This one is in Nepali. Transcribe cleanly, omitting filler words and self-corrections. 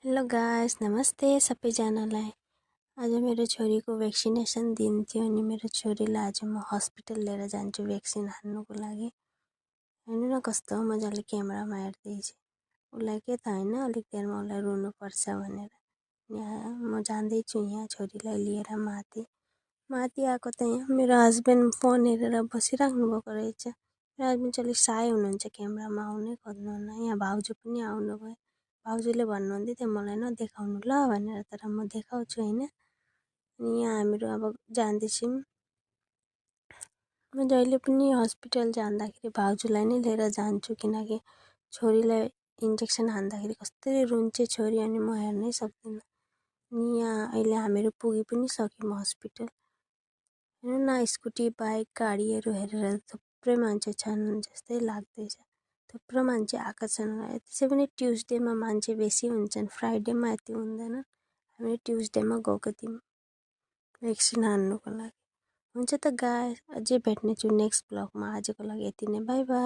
हेलो गाइस, नमस्ते सबैजनालाई। आज मेरो छोरीको भ्याक्सिनेसन दिन थियो अनि मेरो छोरीलाई आज म हस्पिटल लिएर जान्छु भ्याक्सिन हान्नुको लागि। हेर्नु न कस्तो मजाले क्यामेरामा हेर्दैछ। उसलाई के थाहा होइन अलिक देरमा उसलाई रुनुपर्छ भनेर। यहाँ म जाँदैछु यहाँ छोरीलाई लिएर माथि। माथि आएको त यहाँ मेरो हस्बेन्ड फोन हेरेर बसिराख्नु भएको रहेछ। मेरो हस्बेन्ड चाहिँ अलिक साय हुनुहुन्छ, क्यामेरामा आउनै खोज्नुहुन्न। यहाँ भाउजू पनि आउनुभयो। भाउजूले भन्नुहुँदै थियो मलाई नदेखाउनु ल भनेर, तर म देखाउँछु होइन। अनि यहाँ हामीहरू अब जाँदैछौँ। म जहिले पनि हस्पिटल जाँदाखेरि भाउजूलाई नै लिएर जान्छु, किनकि छोरीलाई इन्जेक्सन हान्दाखेरि कसरी रुन्छे छोरी अनि म हेर्नै सक्दिनँ। अनि यहाँ अहिले हामीहरू पुगि पनि सक्यौँ हस्पिटल। हेर्नु न, स्कुटी बाइक गाडीहरू हेरेर थुप्रै मान्छे छन् जस्तै लाग्दैछ। थुप्रो मान्छे आएका छन्। त्यसै पनि ट्युसडेमा मान्छे बेसी हुन्छन्, फ्राइडेमा यति हुँदैन। हामी ट्युसडेमा गएको थियौँ भ्याक्सिन हान्नुको लागि। हुन्छ त गाइस, अझै भेट्नेछु नेक्स्ट ब्लगमा। आजको लागि यति नै, बाई बाई।